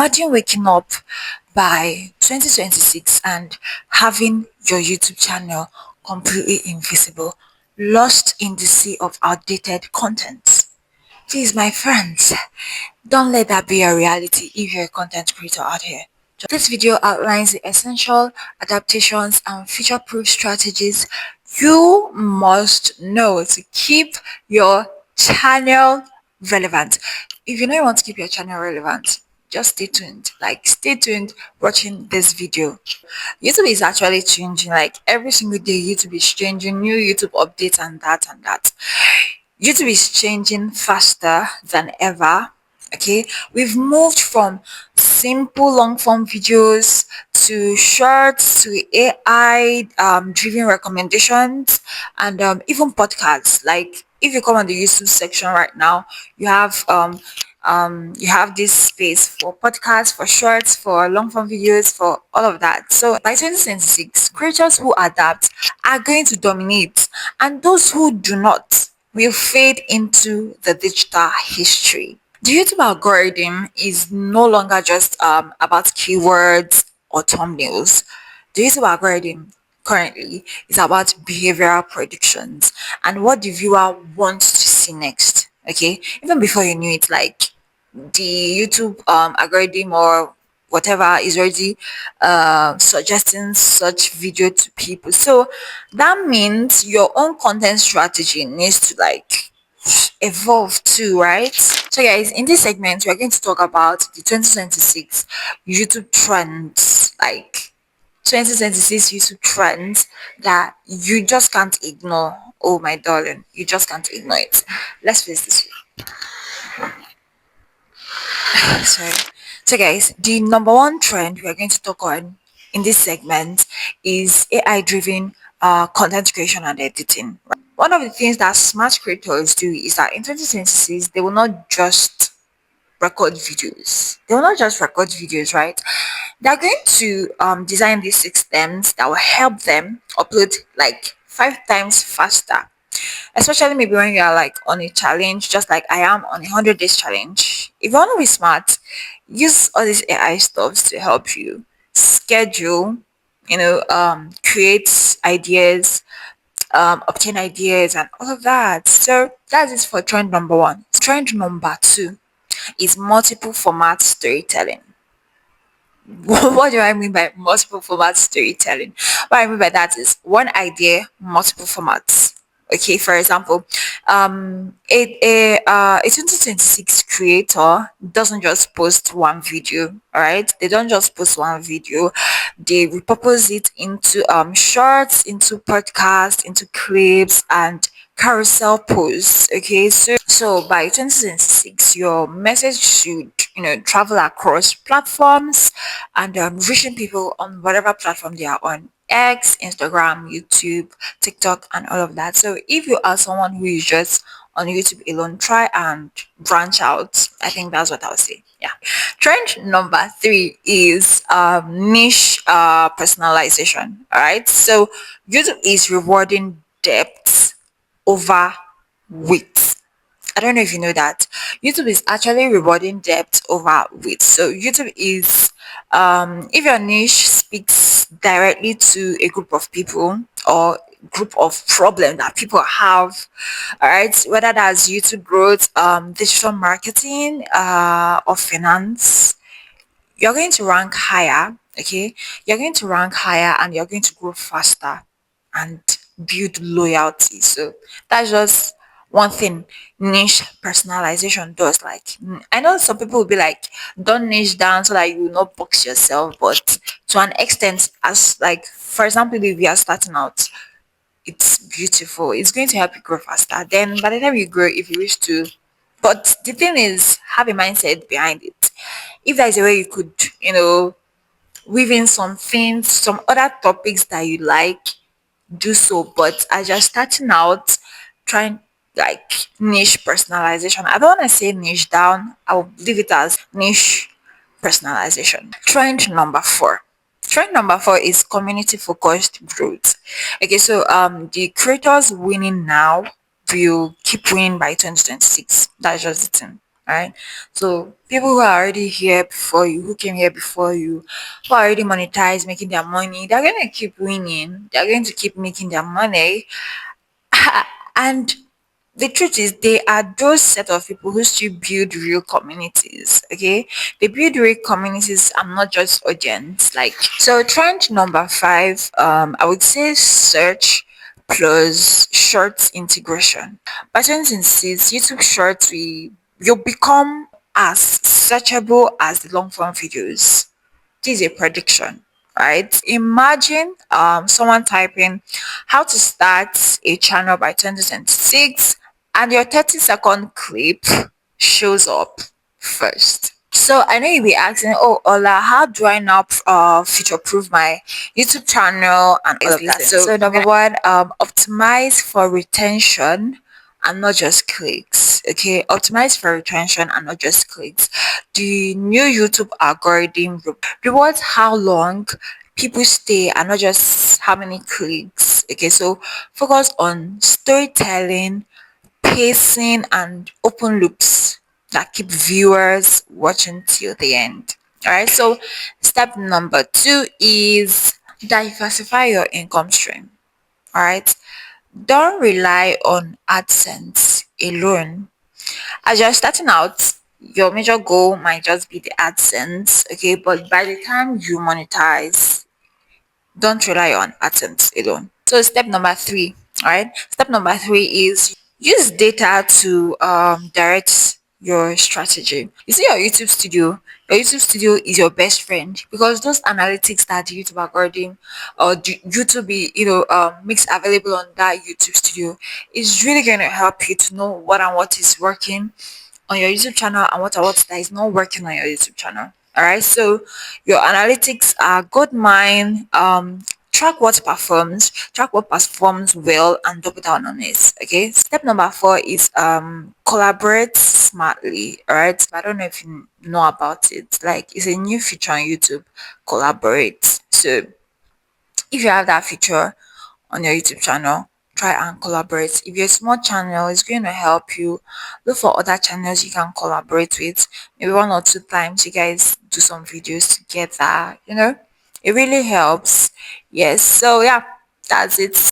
Imagine waking up by 2026 and having your YouTube channel completely invisible, lost in the sea of outdated content. Please, my friends, don't let that be a reality if you're a content creator out here. This video outlines the essential adaptations and future-proof strategies you must know to keep your channel relevant. If you know you want to keep your channel relevant, just stay tuned. Like, stay tuned watching this video. YouTube is actually changing. Like, every single day, YouTube is changing, new YouTube updates and that and that. YouTube is changing faster than ever. Okay, we've moved from simple long form videos to shorts to AI driven recommendations and even podcasts. Like, if you come on the YouTube section right now, you have this space for podcasts, for shorts, for long form videos, for all of that. So by 2026, creators who adapt are going to dominate, and those who do not will fade into the digital history. The YouTube algorithm is no longer just about keywords or thumbnails. The YouTube algorithm currently is about behavioral predictions and what the viewer wants to see next. Okay, even before you knew it, like the YouTube algorithm or whatever is already suggesting such video to people. So that means your own content strategy needs to like evolve too, right? So guys, in this segment we're going to talk about the 2026 YouTube trends, like 2026 YouTube trends that you just can't ignore. Oh my darling, you just can't ignore it. Let's face this. Sorry. So guys, the number one trend we are going to talk on in this segment is AI driven content creation and editing. One of the things that smart creators do is that in 2026 they will not just record videos. They will not just record videos, right? They're going to design these systems that will help them upload like 5 times faster, especially maybe when you are like on a challenge, just like I am on a 100 days challenge. If you want to be smart, use all these AI stuffs to help you schedule, create ideas, obtain ideas and all of that. So that is for trend number one. Trend number two is multiple format storytelling. What do I mean by multiple format storytelling? What I mean by that is one idea, multiple formats. Okay, for example, a 2026 creator doesn't just post one video. All right, they don't just post one video. They repurpose it into shorts, into podcasts, into clips, and carousel posts. Okay, so by 2026 your message should travel across platforms and reaching people on whatever platform they are on: X, Instagram, YouTube, TikTok, and all of that. So if you are someone who is just on YouTube alone, try and branch out. I think that's what I'll say. Yeah. Trend number three is niche personalization. All right, so YouTube is rewarding depth over width. I don't know if you know that YouTube is actually rewarding depth over width. So YouTube is, if your niche speaks directly to a group of people or group of problem that people have, all right, whether that's YouTube growth, digital marketing, or finance, you're going to rank higher. Okay, you're going to rank higher and you're going to grow faster and build loyalty. So that's just one thing niche personalization does. Like, I know some people will be like, don't niche down so that you will not box yourself, but to an extent, as like for example, if you are starting out, it's beautiful, it's going to help you grow faster. Then by the time you grow, if you wish to, but the thing is, have a mindset behind it. If there's a way you could, weave in some things, some other topics that you like, do so. But as you're starting out, trying like niche personalization. I don't want to say niche down. I'll leave it as niche personalization. Trend number four. Trend number four is community focused growth. Okay, so the creators winning now will keep winning by 2026. That's just the thing. right? So people who are already here before you, who came here before you, who are already monetized, making their money, they're going to keep winning. They're going to keep making their money. And the truth is, they are those set of people who still build real communities. Okay, they build real communities and not just audience. Like, so trend number five, I would say search plus shorts integration. By 2026, YouTube shorts will become as searchable as the long form videos. This is a prediction, right? Imagine someone typing how to start a channel by 2026 and your 30-second clip shows up first. So I know you'll be asking, oh Ola, how do I now future proof my YouTube channel and all of that? So number one, optimize for retention and not just clicks. Okay, optimize for retention and not just clicks. The new YouTube algorithm rewards how long people stay and not just how many clicks. Okay, so focus on storytelling, pacing, and open loops that keep viewers watching till the end. All right, so step number two is diversify your income stream. All right, don't rely on AdSense alone. As you're starting out, your major goal might just be the AdSense, okay, but by the time you monetize, don't rely on AdSense alone. So step number three, all right? Step number three is use data to direct your strategy. You see your YouTube studio is your best friend because those analytics that the YouTube algorithm or YouTube makes available on that YouTube studio is really going to help you to know what and what is working on your YouTube channel and what that is not working on your YouTube channel. All right. So your analytics are good mine. Track what performs well and double down on it. Okay. Step number four is collaborate smartly. All right. I don't know if you know about it. Like it's a new feature on YouTube. Collaborate. So if you have that feature on your YouTube channel, try and collaborate. If you're a small channel, it's going to help you look for other channels you can collaborate with. Maybe one or two times you guys do some videos together, it really helps. Yes. So yeah, that's it.